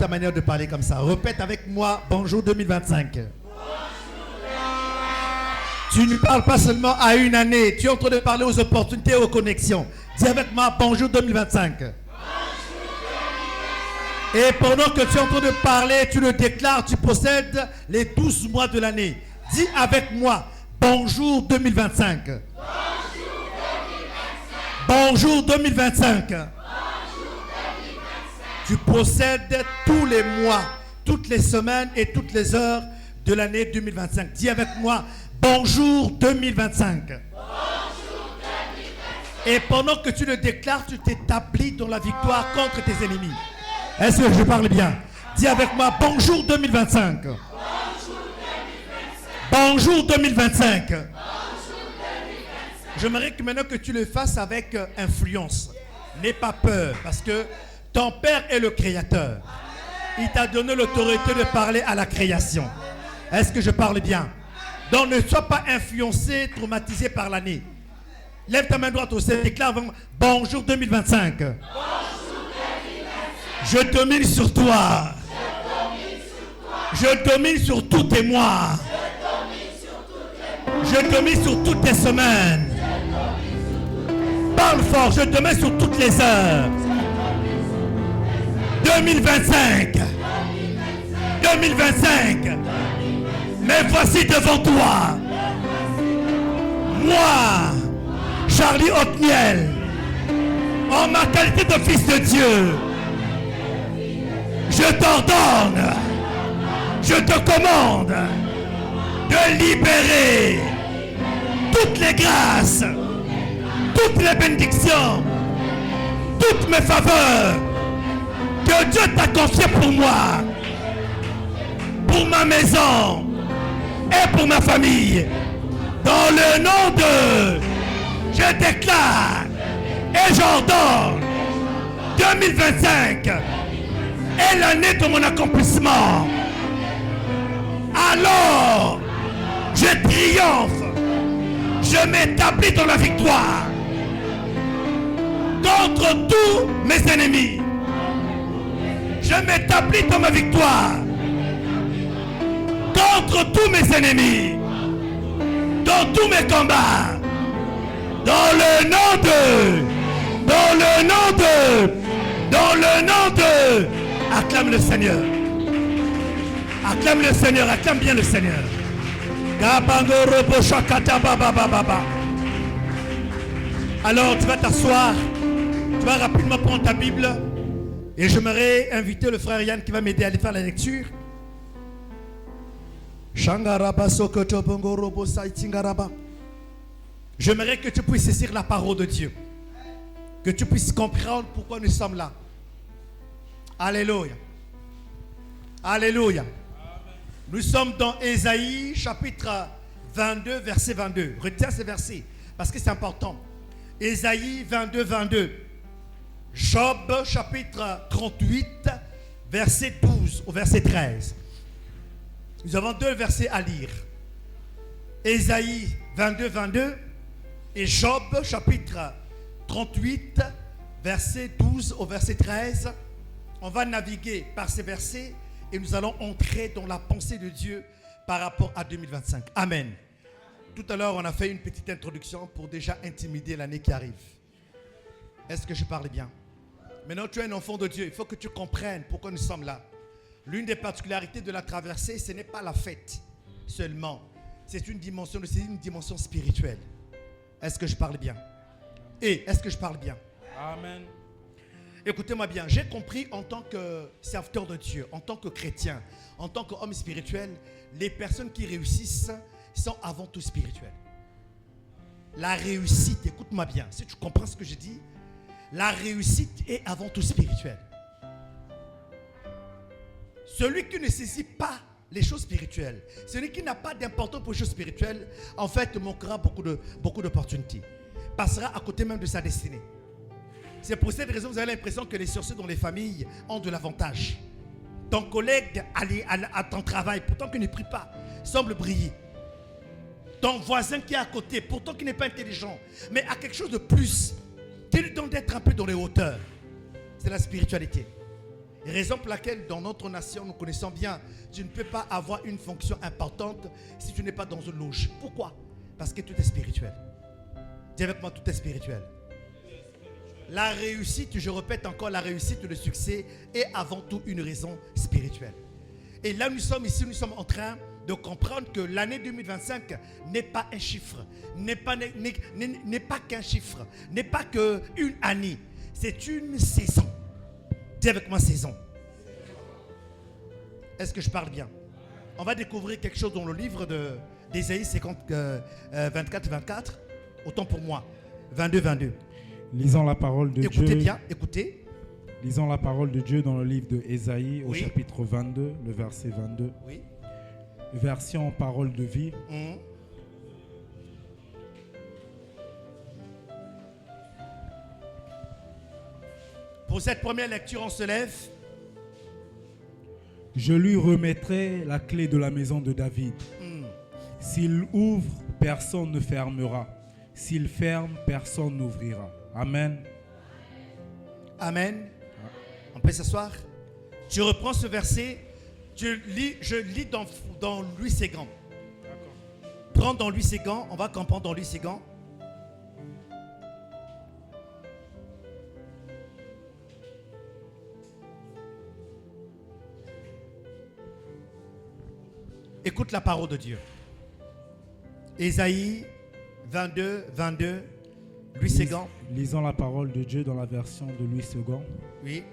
ta manière de parler comme ça. Répète avec moi, bonjour 2025. Tu ne parles pas seulement à une année, tu es en train de parler aux opportunités et aux connexions. Dis avec moi, bonjour 2025. Et pendant que tu es en train de parler, tu le déclares, tu possèdes les 12 mois de l'année. Dis avec moi, bonjour 2025. Bonjour 2025. Tu possèdes tous les mois, toutes les semaines et toutes les heures de l'année 2025. Dis avec moi, bonjour 2025. Bonjour 2025. Et pendant que tu le déclares, tu t'établis dans la victoire contre tes ennemis. Est-ce que je parle bien? Dis avec moi, bonjour 2025. Bonjour 2025. J'aimerais que maintenant que tu le fasses avec influence. N'aie pas peur, parce que ton Père est le Créateur. Il t'a donné l'autorité de parler à la création. Est-ce que je parle bien? Donc ne sois pas influencé, traumatisé par l'année. Lève ta main droite au ciel, déclare bonjour 2025. Bonjour 2025. Je domine sur toi. Je domine sur tous tes mois. Je domine sur toutes tes semaines. Parle fort, je domine sur toutes les heures. 2025. 2025. Mais voici devant toi, moi, Charlie Otniel, en ma qualité de fils de Dieu, je t'ordonne, je te commande de libérer toutes les grâces, toutes les bénédictions, toutes mes faveurs que Dieu t'a confiées pour moi, pour ma maison et pour ma famille. Dans le nom de, je déclare et j'ordonne 2025 est l'année de mon accomplissement. Alors, je triomphe, je m'établis dans la victoire contre tous mes ennemis. Je m'établis dans ma victoire contre tous mes ennemis, dans tous mes combats, dans le nom de, dans le nom de, dans le nom de, acclame le Seigneur. Acclame le Seigneur, acclame bien le Seigneur. Alors tu vas t'asseoir, tu vas rapidement prendre ta Bible et j'aimerais inviter le frère Yann qui va m'aider à aller faire la lecture. J'aimerais que tu puisses saisir la parole de Dieu, que tu puisses comprendre pourquoi nous sommes là. Alléluia. Alléluia. Amen. Nous sommes dans Ésaïe chapitre 22 verset 22. Retiens ces versets parce que c'est important. Ésaïe 22 22. Job chapitre 38 verset 12 au verset 13. Nous avons deux versets à lire. Ésaïe 22 22 et Job chapitre 38 verset 12 au verset 13. On va naviguer par ces versets et nous allons entrer dans la pensée de Dieu par rapport à 2025. Amen. Tout à l'heure, on a fait une petite introduction pour déjà intimider l'année qui arrive. Est-ce que je parle bien? Maintenant, tu es un enfant de Dieu. Il faut que tu comprennes pourquoi nous sommes là. L'une des particularités de la traversée, ce n'est pas la fête seulement. C'est une dimension spirituelle. Est-ce que je parle bien? Est-ce que je parle bien? Amen. Écoutez-moi bien, j'ai compris en tant que serviteur de Dieu, en tant que chrétien, en tant qu'homme spirituel, les personnes qui réussissent sont avant tout spirituelles. La réussite, écoute-moi bien, si tu comprends ce que je dis, la réussite est avant tout spirituelle. Celui qui ne saisit pas les choses spirituelles, celui qui n'a pas d'importance pour les choses spirituelles, en fait, manquera beaucoup d'opportunités. Passera à côté même de sa destinée. C'est pour cette raison que vous avez l'impression que les sorciers dans les familles ont de l'avantage. Ton collègue à ton travail, pourtant qu'il ne prie pas, semble briller. Ton voisin qui est à côté, pourtant qu'il n'est pas intelligent, mais a quelque chose de plus, qui lui donne d'être un peu dans les hauteurs. C'est la spiritualité. Raison pour laquelle dans notre nation, nous connaissons bien, tu ne peux pas avoir une fonction importante si tu n'es pas dans une loge. Pourquoi? Parce que tout est spirituel. Dis avec moi, tout est spirituel. La réussite, je répète encore, la réussite, le succès est avant tout une raison spirituelle. Et là, nous sommes ici, nous sommes en train de comprendre que l'année 2025 n'est pas un chiffre, n'est pas qu'un chiffre, n'est pas qu'une année, c'est une saison. Dis avec moi, saison. Est-ce que je parle bien? On va découvrir quelque chose dans le livre d'Ésaïe 24. Autant pour moi. 22. Lisons la parole de Dieu. Écoutez bien, écoutez. Lisons la parole de Dieu dans le livre de Ésaïe au Oui. chapitre 22, le verset 22. Oui. Version parole de vie. Pour cette première lecture, on se lève. Je lui remettrai la clé de la maison de David. S'il ouvre, personne ne fermera. S'il ferme, personne n'ouvrira. Amen. Amen. On peut s'asseoir. Tu reprends ce verset. Je lis dans Louis Ségan. Prends dans Louis Ségan. On va comprendre dans Louis Ségan. Écoute la parole de Dieu. Ésaïe 22, Louis Ségan. Lisons la parole de Dieu dans la version de Louis II. Oui.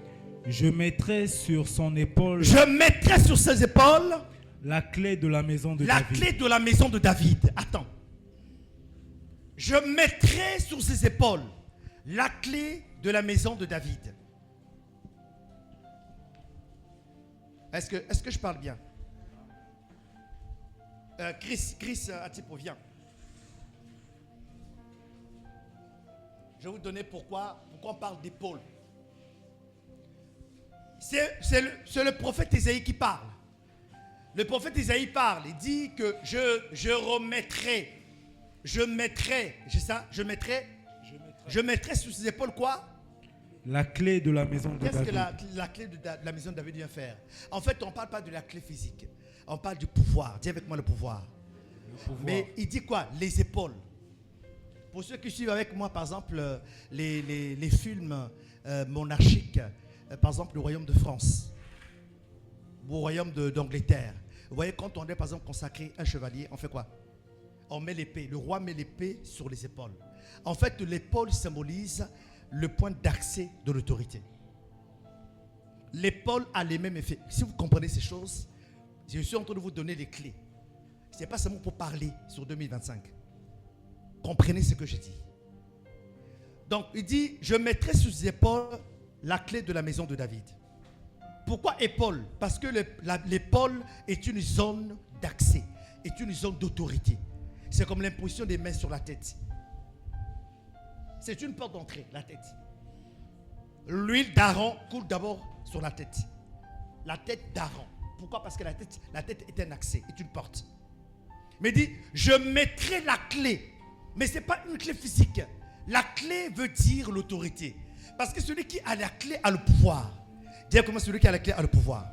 Je mettrai sur son épaule Je mettrai sur ses épaules la clé de la maison de la David. clé de la maison de David. Attends. Je mettrai sur ses épaules la clé de la maison de David. Est-ce que je parle bien? Chris Atipo, viens. Je vais vous donner pourquoi on parle d'épaule. C'est le prophète Ésaïe qui parle. Le prophète Ésaïe parle. Il dit que je mettrai sur ses épaules quoi? La clé de la maison de Qu'est-ce David. que la clé de la maison de David vient faire? En fait, on ne parle pas de la clé physique. On parle du pouvoir. Dis avec moi le pouvoir. Mais il dit quoi? Les épaules. Pour ceux qui suivent avec moi, par exemple, les films monarchiques, par exemple, le royaume de France, ou le royaume d'Angleterre. Vous voyez, quand on est, par exemple, consacré un chevalier, on fait quoi? On met l'épée. Le roi met l'épée sur les épaules. En fait, l'épaule symbolise le point d'accès de l'autorité. L'épaule a les mêmes effets. Si vous comprenez ces choses, je suis en train de vous donner les clés. Ce n'est pas seulement pour parler sur 2025. Comprenez ce que je dis. Donc, il dit, je mettrai sur ses épaules la clé de la maison de David. Pourquoi épaule? Parce que l'épaule est une zone d'accès, est une zone d'autorité. C'est comme l'imposition des mains sur la tête. C'est une porte d'entrée, la tête. L'huile d'Aaron coule d'abord sur la tête. La tête d'Aaron. Pourquoi? Parce que la tête est un accès, est une porte. Mais il dit, je mettrai la clé. Mais ce n'est pas une clé physique. La clé veut dire l'autorité. Parce que celui qui a la clé a le pouvoir. Dis comment celui qui a la clé a le pouvoir.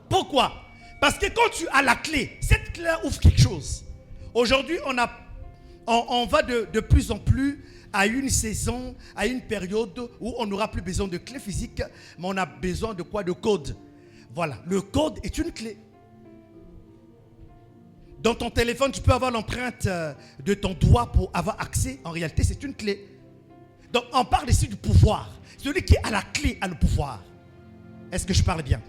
Pourquoi? Parce que quand tu as la clé, cette clé ouvre quelque chose. Aujourd'hui, on va de plus en plus à une saison, à une période où on n'aura plus besoin de clé physique, mais on a besoin de quoi? De code. Voilà, le code est une clé. Dans ton téléphone, tu peux avoir l'empreinte de ton doigt pour avoir accès. En réalité, c'est une clé. Donc, on parle ici du pouvoir. Celui qui a la clé a le pouvoir. Est-ce que je parle bien?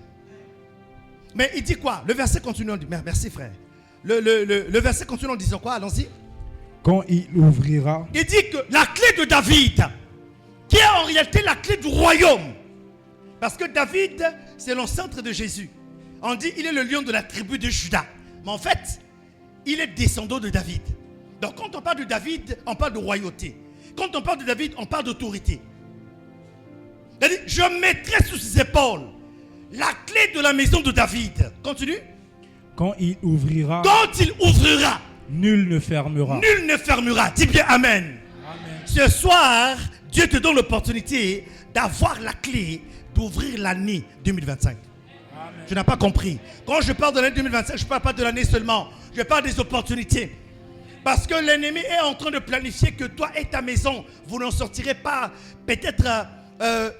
Mais il dit quoi? Le verset continue en disant, merci frère. Le verset continue en disant quoi? Allons-y. Quand il ouvrira. Il dit que la clé de David, qui est en réalité la clé du royaume. Parce que David, c'est l'ancêtre de Jésus. On dit il est le lion de la tribu de Juda. Mais en fait, il est descendant de David. Donc quand on parle de David, on parle de royauté. Quand on parle de David, on parle d'autorité. C'est-à-dire, je mettrai sous ses épaules la clé de la maison de David. Continue. Quand il ouvrira. Quand il ouvrira. Nul ne fermera. Nul ne fermera. Dis bien Amen. Amen. Ce soir, Dieu te donne l'opportunité d'avoir la clé d'ouvrir l'année 2025. Amen. Tu n'as pas compris. Quand je parle de l'année 2025, je ne parle pas de l'année seulement. Je parle des opportunités. Parce que l'ennemi est en train de planifier que toi et ta maison, vous n'en sortirez pas peut-être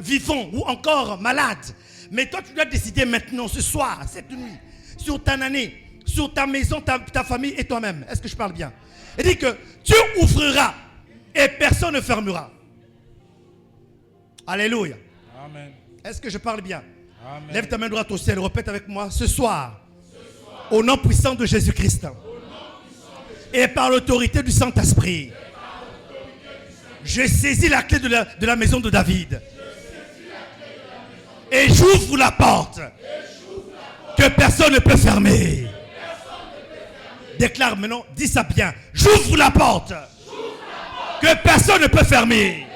vivant ou encore malade. Mais toi, tu dois décider maintenant, ce soir, cette nuit, sur ta année, sur ta maison, ta famille et toi-même. Est-ce que je parle bien? Il dit que Dieu ouvrira et personne ne fermera. Alléluia. Amen. Est-ce que je parle bien? Amen. Lève ta main droite au ciel, répète avec moi. Ce soir, au nom puissant de Jésus-Christ et par l'autorité du Saint-Esprit, je saisis la clé de la maison de David. Et j'ouvre la porte que personne ne peut fermer. Déclare maintenant, dis ça bien. J'ouvre la porte que personne ne peut fermer.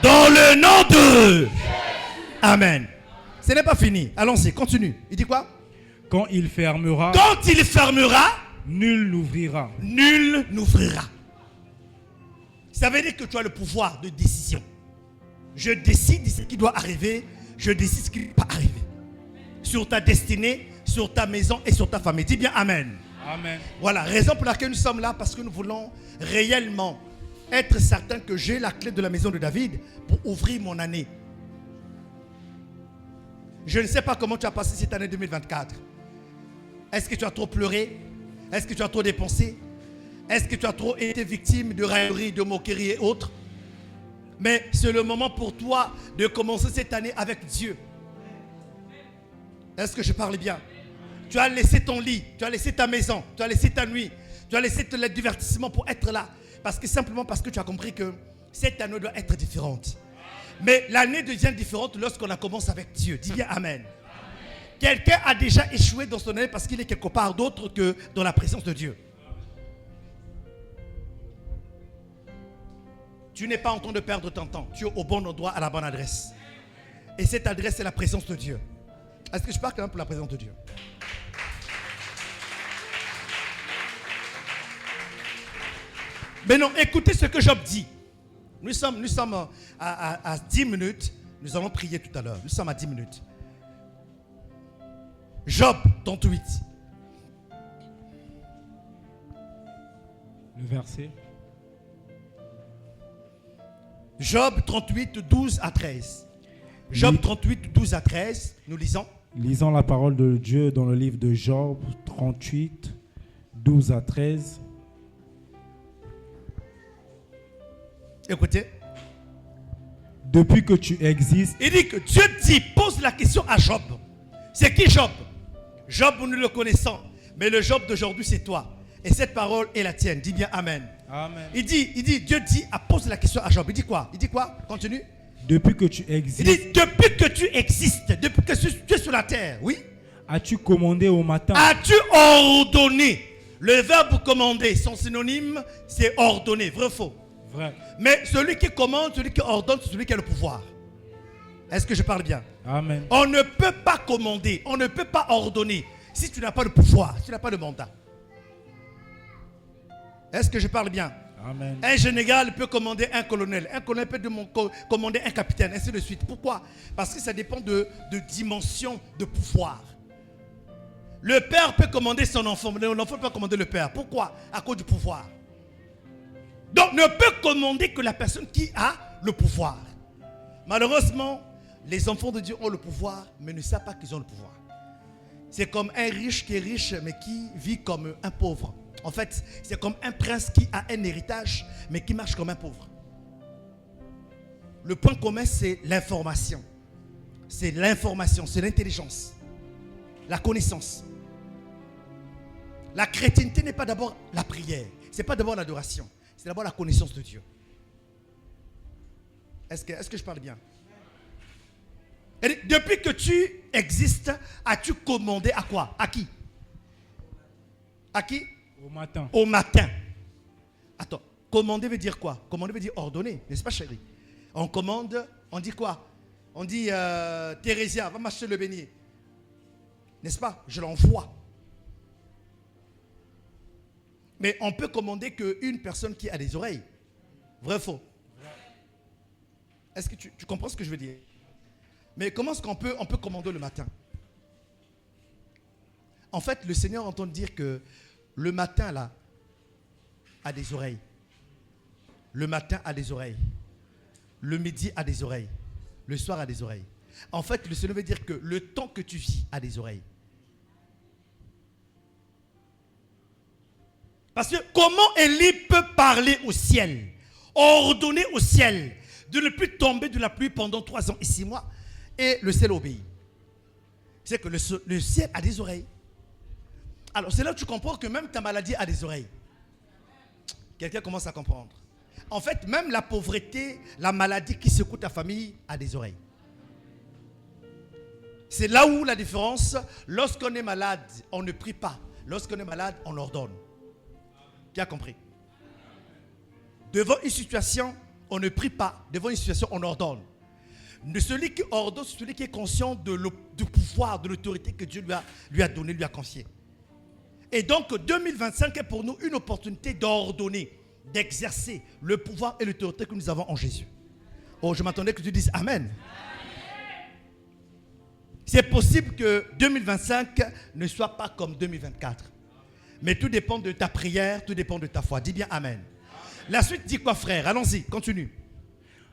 Dans le nom de... Amen. Ce n'est pas fini. Allons-y, continue. Il dit quoi? Quand il fermera, Quand il fermera, nul n'ouvrira. nul n'ouvrira. Ça veut dire que tu as le pouvoir de décision. Je décide ce qui doit arriver. Je décide ce qui ne doit pas arriver. Sur ta destinée, sur ta maison et sur ta famille. Dis bien Amen. Amen. Voilà, raison pour laquelle nous sommes là, parce que nous voulons réellement être certains que j'ai la clé de la maison de David pour ouvrir mon année. Je ne sais pas comment tu as passé cette année 2024. Est-ce que tu as trop pleuré? Est-ce que tu as trop dépensé? Est-ce que tu as trop été victime de railleries, de moqueries et autres? Mais c'est le moment pour toi de commencer cette année avec Dieu. Est-ce que je parle bien? Tu as laissé ton lit, tu as laissé ta maison, tu as laissé ta nuit, tu as laissé le divertissement pour être là. Simplement parce que tu as compris que cette année doit être différente. Mais l'année devient différente lorsqu'on la commence avec Dieu. Dis bien Amen. Quelqu'un a déjà échoué dans son année parce qu'il est quelque part d'autre que dans la présence de Dieu. Tu n'es pas en train de perdre ton temps. Tu es au bon endroit, à la bonne adresse. Et cette adresse, c'est la présence de Dieu. Est-ce que je parle quand même pour la présence de Dieu? Mais non, écoutez ce que Job dit. Nous sommes à 10 minutes. Nous allons prier tout à l'heure. Nous sommes à 10 minutes. Job 38. Le verset. Job 38, 12 à 13. Job 38, 12 à 13. Nous lisons. Lisons la parole de Dieu dans le livre de Job 38, 12 à 13. Écoutez. Depuis que tu existes, Il dit que Dieu dit, pose la question à Job. C'est qui Job? Job, nous le connaissons. Mais le Job d'aujourd'hui, c'est toi. Et cette parole est la tienne. Dis bien Amen. Amen. Il dit, Dieu dit, pose la question à Job. Il dit quoi? Il dit quoi? Continue. Depuis que tu Il existes, dit, depuis que tu existes, depuis que tu es sur la terre, oui. as-tu commandé au matin, As-tu ordonné? Le verbe commander, son synonyme, c'est ordonner. Vrai ou faux? vrai. Mais celui qui commande, celui qui ordonne, c'est celui qui a le pouvoir. Est-ce que je parle bien? Amen. On ne peut pas commander, on ne peut pas ordonner si tu n'as pas de pouvoir, si tu n'as pas de mandat. Est-ce que je parle bien? Amen. Un général peut commander un colonel peut commander un capitaine, ainsi de suite. Pourquoi? Parce que ça dépend de dimension de pouvoir. Le père peut commander son enfant, mais l'enfant peut pas commander le père. Pourquoi? À cause du pouvoir. Donc ne peut commander que la personne qui a le pouvoir. Malheureusement, les enfants de Dieu ont le pouvoir, mais ne savent pas qu'ils ont le pouvoir. C'est comme un riche qui est riche, mais qui vit comme un pauvre. En fait, c'est comme un prince qui a un héritage, mais qui marche comme un pauvre. Le point commun, c'est l'information. C'est l'information, c'est l'intelligence, la connaissance. La chrétienté n'est pas d'abord la prière, ce n'est pas d'abord l'adoration, c'est d'abord la connaissance de Dieu. Est-ce que je parle bien? Et depuis que tu existes, as-tu commandé à quoi? À qui? À qui? Au matin. Au matin. Attends, commander veut dire quoi? Commander veut dire ordonner, n'est-ce pas chérie? On commande, on dit quoi? On dit Thérésia, va m'acheter le beignet. N'est-ce pas? Je l'envoie. Mais on peut commander qu'une personne qui a des oreilles. Vrai ou faux? Est-ce que tu comprends ce que je veux dire? Mais comment est-ce qu'on peut commander le matin? En fait, le Seigneur entend dire que le matin, là, a des oreilles. Le matin a des oreilles. Le midi a des oreilles. Le soir a des oreilles. En fait, le Seigneur veut dire que le temps que tu vis a des oreilles. Parce que comment Élie peut parler au ciel, ordonner au ciel de ne plus tomber de la pluie pendant 3 ans et 6 mois, et le ciel obéit? C'est que le ciel a des oreilles. Alors c'est là que tu comprends que même ta maladie a des oreilles. Quelqu'un commence à comprendre. En fait, même la pauvreté, la maladie qui secoue ta famille a des oreilles. C'est là où la différence, lorsqu'on est malade, on ne prie pas. Lorsqu'on est malade, on ordonne. Qui a compris? Devant une situation, on ne prie pas. Devant une situation, on ordonne. Celui qui ordonne, c'est celui qui est conscient du pouvoir, de l'autorité que Dieu lui a donné, lui a confié. Et donc, 2025 est pour nous une opportunité d'ordonner, d'exercer le pouvoir et l'autorité que nous avons en Jésus. Oh, je m'attendais que tu dises Amen. C'est possible que 2025 ne soit pas comme 2024. Mais tout dépend de ta prière, tout dépend de ta foi. Dis bien Amen. La suite dit quoi, frère? Allons-y, continue.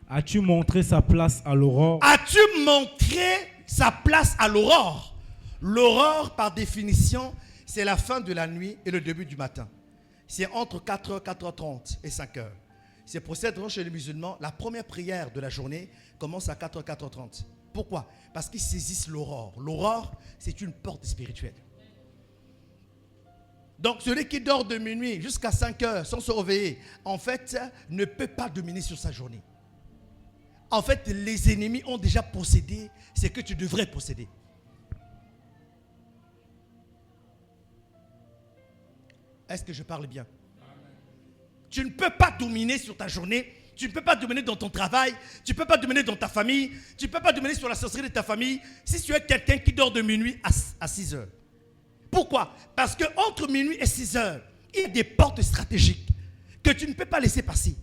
As-tu montré sa place à l'aurore? As-tu montré sa place à l'aurore? L'aurore, par définition, c'est la fin de la nuit et le début du matin. C'est entre 4h, 4h30 et 5h. C'est pour cette raison chez les musulmans, la première prière de la journée commence à 4h, 4h30. Pourquoi? Parce qu'ils saisissent l'aurore. L'aurore, c'est une porte spirituelle. Donc, celui qui dort de minuit jusqu'à 5h sans se réveiller, en fait, ne peut pas dominer sur sa journée. En fait, les ennemis ont déjà possédé ce que tu devrais posséder. Est-ce que je parle bien? Tu ne peux pas dominer sur ta journée. Tu ne peux pas dominer dans ton travail. Tu ne peux pas dominer dans ta famille. Tu ne peux pas dominer sur la sorcellerie de ta famille si tu es quelqu'un qui dort de minuit à 6 heures. Pourquoi? Parce qu'entre minuit et 6 heures, il y a des portes stratégiques que tu ne peux pas laisser passer.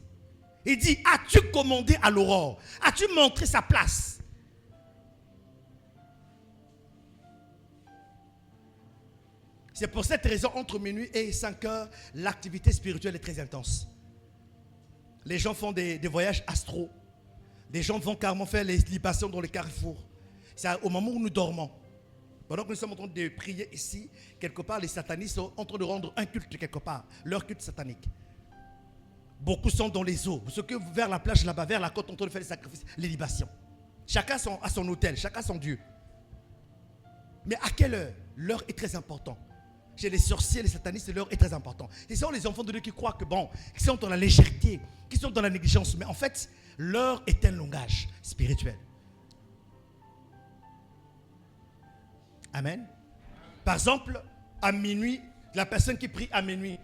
Il dit, as-tu commandé à l'aurore? As-tu montré sa place? C'est pour cette raison, entre minuit et 5 heures, l'activité spirituelle est très intense. Les gens font des voyages astraux. Les gens vont carrément faire les libations dans les carrefours. C'est au moment où nous dormons. Pendant que nous sommes en train de prier ici, quelque part, les satanistes sont en train de rendre un culte quelque part, leur culte satanique. Beaucoup sont dans les eaux. Ceux qui vers la plage là-bas, vers la côte, en train de faire les sacrifices, les libations. Chacun a son autel, chacun son Dieu. Mais à quelle heure? L'heure est très importante. Chez les sorciers, les satanistes, l'heure est très importante. Ce sont les enfants de Dieu qui croient que bon, qui sont dans la légèreté, qui sont dans la négligence. Mais en fait, l'heure est un langage spirituel. Amen. Par exemple, à minuit, la personne qui prie à minuit,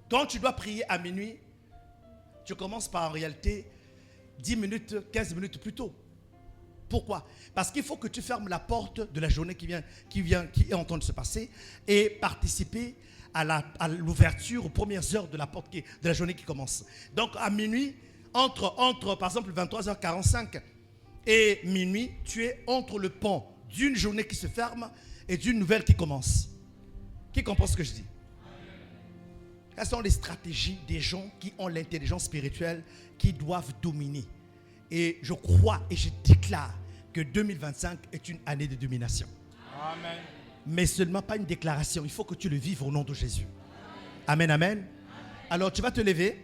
quand tu dois prier à minuit, tu commences par en réalité 10 minutes, 15 minutes plus tôt. Pourquoi? Parce qu'il faut que tu fermes la porte de la journée qui est en train de se passer et participer à l'ouverture aux premières heures de la porte de la journée qui commence. Donc à minuit, entre par exemple 23h45 et minuit, tu es entre le pont d'une journée qui se ferme et d'une nouvelle qui commence. Qui comprend ce que je dis? Quelles sont les stratégies des gens qui ont l'intelligence spirituelle, qui doivent dominer? Et je crois et je déclare que 2025 est une année de domination. Amen. Mais seulement pas une déclaration. Il faut que tu le vives au nom de Jésus. Amen, amen. Alors tu vas te lever.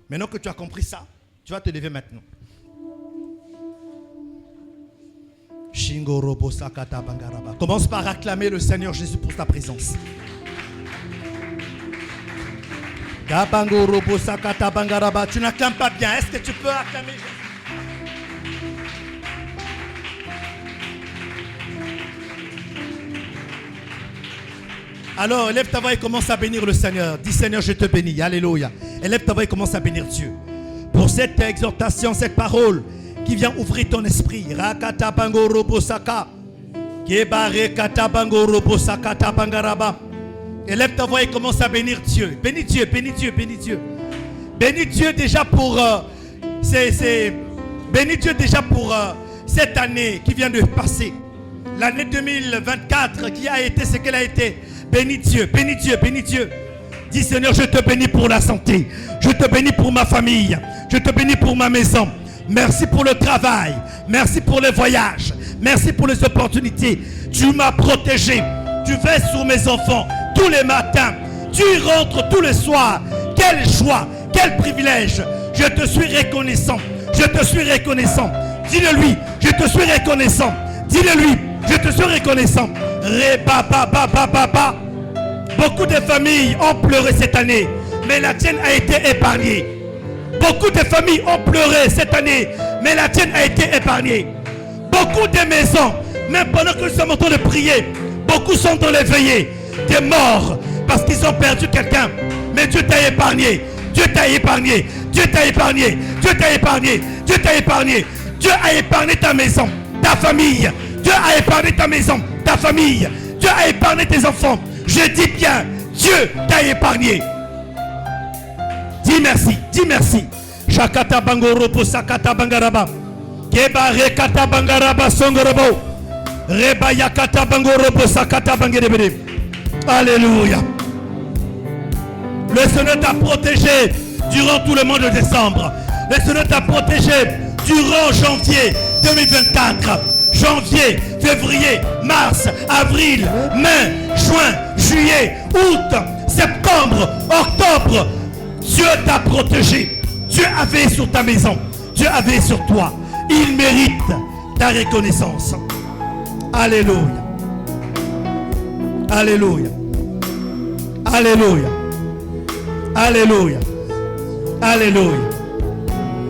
Maintenant que tu as compris ça, tu vas te lever maintenant. Commence par acclamer le Seigneur Jésus pour ta présence. Tu n'acclames pas bien. Est-ce que tu peux acclamer Jésus? Alors, élève ta voix et commence à bénir le Seigneur. Dis Seigneur, je te bénis. Alléluia. Élève ta voix et commence à bénir Dieu. Pour cette exhortation, cette parole qui vient ouvrir ton esprit. Rakata bangoro bosaka. Kebare kata bangoro bosaka ta bangaraba. Élève ta voix et commence à bénir Dieu. Bénis Dieu, bénis Dieu, bénis Dieu. Bénis Dieu déjà pour bénis Dieu déjà pour cette année qui vient de passer, l'année 2024 qui a été ce qu'elle a été, bénis Dieu, bénis Dieu, bénis Dieu. Dis Seigneur, je te bénis pour la santé, je te bénis pour ma famille, je te bénis pour ma maison. Merci pour le travail, merci pour les voyages, merci pour les opportunités. Tu m'as protégé, tu veilles sur mes enfants tous les matins, tu rentres tous les soirs. Quelle joie, quel privilège. Je te suis reconnaissant, je te suis reconnaissant. Dis-le lui, je te suis reconnaissant. Dis-le lui, je te suis reconnaissant. Beaucoup de familles ont pleuré cette année, mais la tienne a été épargnée. Beaucoup de familles ont pleuré cette année, mais la tienne a été épargnée. Beaucoup de maisons, même pendant que nous sommes en train de prier, beaucoup sont dans les veillées, des morts, parce qu'ils ont perdu quelqu'un. Mais Dieu t'a épargné, Dieu t'a épargné, Dieu t'a épargné, Dieu t'a épargné, Dieu t'a épargné. Dieu a épargné ta maison, ta famille. Dieu a épargné ta maison, ta famille. Dieu a épargné tes enfants. Je dis bien, Dieu t'a épargné. Dis merci, dis merci. Shakata bangoropo sakata bangaraba. Keba rekata bangaraba songorobo. Reba yakata bangoropo sakata bangerebere. Alléluia. Le Seigneur t'a protégé durant tout le mois de décembre. Le Seigneur t'a protégé durant janvier 2024. Janvier, février, mars, avril, mai, juin, juillet, août, septembre, octobre. Dieu t'a protégé. Dieu a veillé sur ta maison. Dieu a veillé sur toi. Il mérite ta reconnaissance. Alléluia. Alléluia. Alléluia. Alléluia. Alléluia.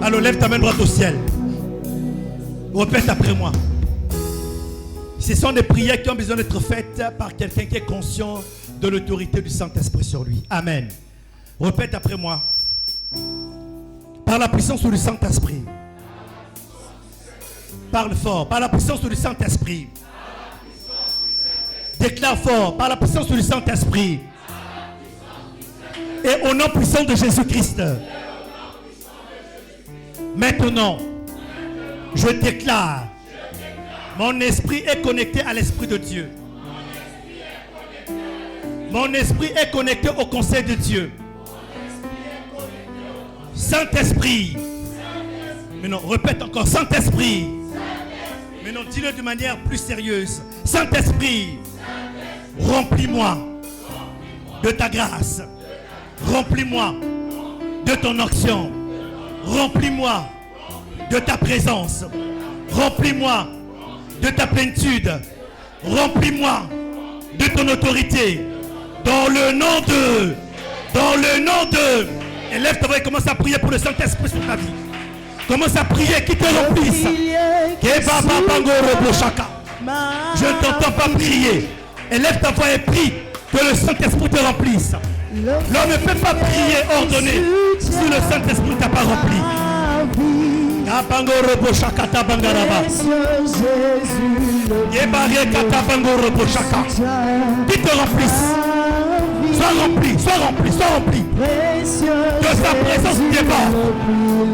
Alors lève ta main droite au ciel. Répète après moi. Ce sont des prières qui ont besoin d'être faites par quelqu'un qui est conscient de l'autorité du Saint-Esprit sur lui. Amen. Répète après moi. Par la puissance du Saint-Esprit. Parle fort. Par la puissance du Saint-Esprit. Déclare fort. Par la puissance du Saint-Esprit. Et au nom puissant de Jésus-Christ. Maintenant, je déclare, mon esprit est connecté à l'Esprit de Dieu. Mon esprit est connecté au conseil de Dieu. Saint-Esprit. Maintenant, répète encore, Saint-Esprit. Maintenant, dis-le de manière plus sérieuse. Saint-Esprit, remplis-moi de ta grâce. Remplis-moi de ton action. Remplis-moi de ta présence. Remplis-moi de ta plénitude. Remplis-moi de ton autorité. Dans le nom de. Dans le nom de. Élève ta voix et commence à prier pour le Saint-Esprit sur ta vie. Commence à prier qu'il te remplisse. Je ne t'entends pas prier. Élève ta voix et prie que le Saint-Esprit te remplisse. L'homme ne peut pas prier ordonné si le Saint-Esprit ne t'a pas rempli. Qu'il te remplisse. Sois rempli, sois rempli, sois rempli. Que sa présence déborde.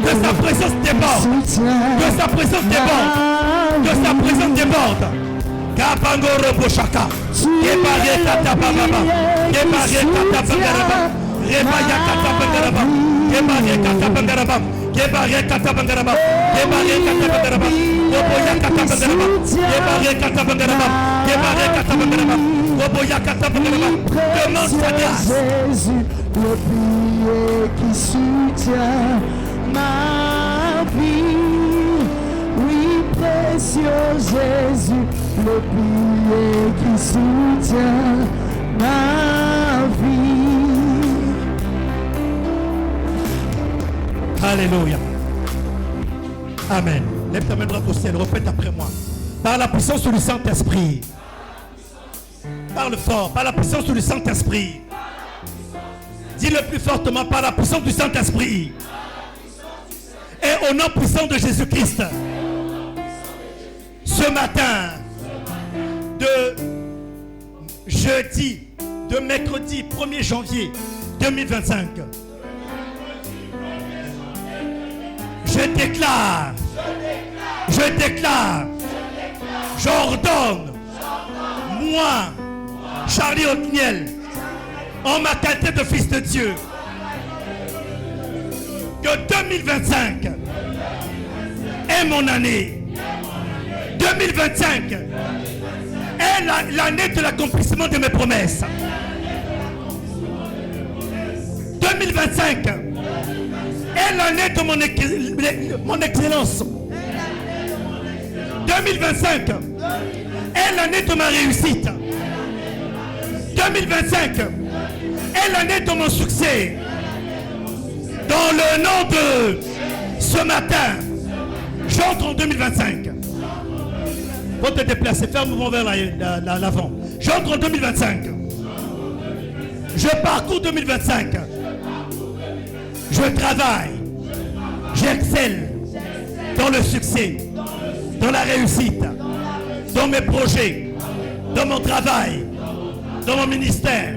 Que sa présence déborde. Que sa présence déborde. Que sa présence déborde. Kabangoro Boshaka. Kebare Kata Baba. Kebare Kata Bangaraba. Rebaya Kata Bangaraba. Kebare Kata Bangaraba. Kebare Kata Bangaraba. Kebare Kata Bangaraba. Oboya Kata Bangaraba. Kebare Kata Bangaraba. Kebare Kata Bangaraba. Oboya Kata Bangaraba. Demande sa grâce. Jésus, le prier qui soutient ma vie. Oui, précieux Jésus, le prier qui soutient ma vie. Alléluia. Amen. Lève ta main droite au ciel, répète après moi. Par la puissance du Saint-Esprit. Parle fort, par la puissance du Saint-Esprit. Dis-le plus fortement, par la puissance du Saint-Esprit. Et au nom puissant de Jésus-Christ. Ce matin, de jeudi, de mercredi 1er janvier 2025, je déclare, Je déclare, j'ordonne, moi, Charlie Otniel, en ma qualité de fils de Dieu, que 2025 est mon année. 2025 est l'année de l'accomplissement de mes promesses. 2025 est l'année de mon excellence. 2025 est l'année de ma réussite. 2025 est l'année de mon succès. Dans le nom de ce matin, j'entre en 2025. Faut te déplacer, fais un mouvement vers l'avant. J'entre en 2025. Je parcours 2025. Je travaille. J'excelle dans le succès, dans la réussite, dans mes projets, dans mon travail, dans mon ministère.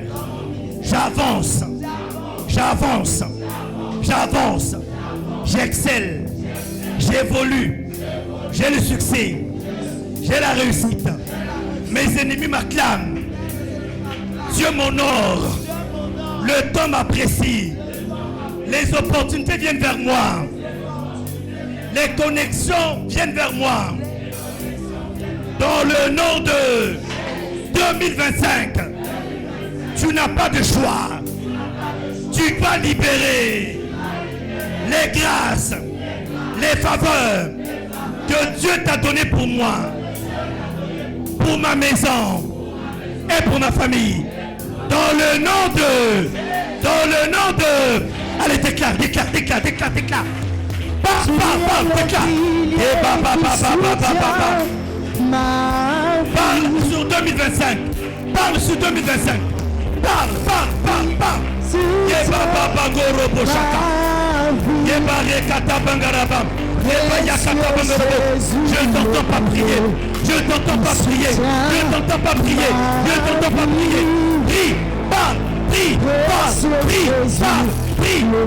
J'avance. J'avance. J'avance. J'excelle. J'évolue. J'ai le succès. J'ai la réussite. Mes ennemis m'acclament. Dieu m'honore. Le temps m'apprécie. Les opportunités viennent vers moi. Les connexions viennent vers moi. Dans le nom de 2025, tu n'as pas de choix. Tu vas libérer les grâces, les faveurs que Dieu t'a données pour moi, pour ma maison et pour ma famille. Dans le nom de, allez, déclare. Parle, déclare. Et parle sur 2025. Parle sur 2025. Parle. Je ne t'entends pas prier. Prie,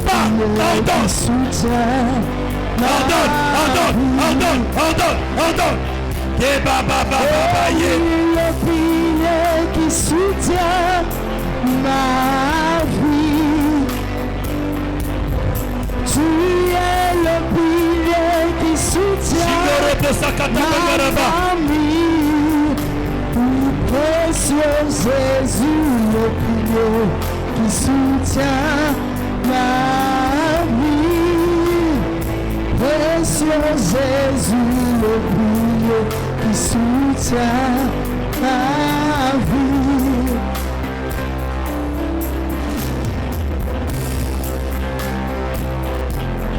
parle. Ordonne. Le pilier qui soutient ma vie. Tu es le pilier qui soutient ma vie. Précieux Jésus, le pilier qui soutient ma vie. Précieux Jésus, le pilier qui soutient ma vie.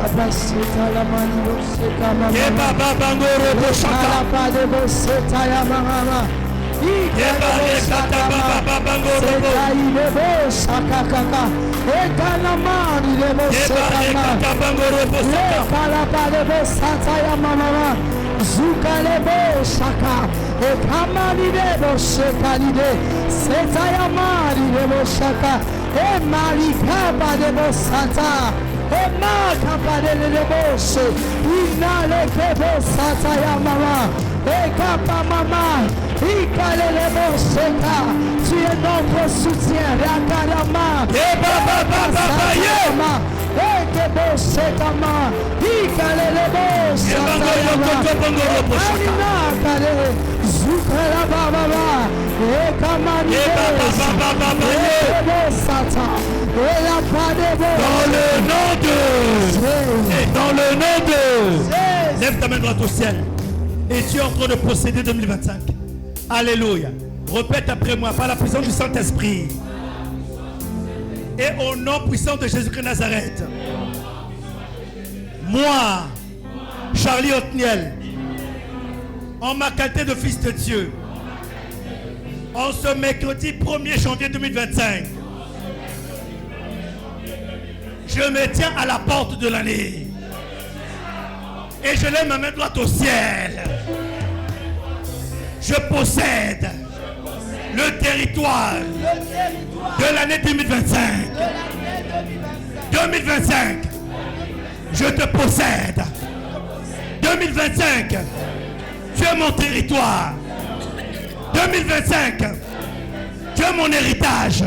Abasita la mano, seka mama. Alapa de boseta ya mama. Tu es notre soutien. Dans le nom de lève ta main droite au ciel. Et tu es en train de posséder 2025. Alléluia. Répète après moi par la puissance du Saint-Esprit. Et au nom puissant de Jésus-Christ Nazareth. Moi, Charlie Otniel, en ma qualité de fils de Dieu, en ce mercredi 1er janvier 2025, je me tiens à la porte de l'année. Et je lève ma main droite au ciel. Je possède le territoire de l'année 2025. 2025, je te possède. 2025, tu es mon territoire. 2025, tu es mon héritage.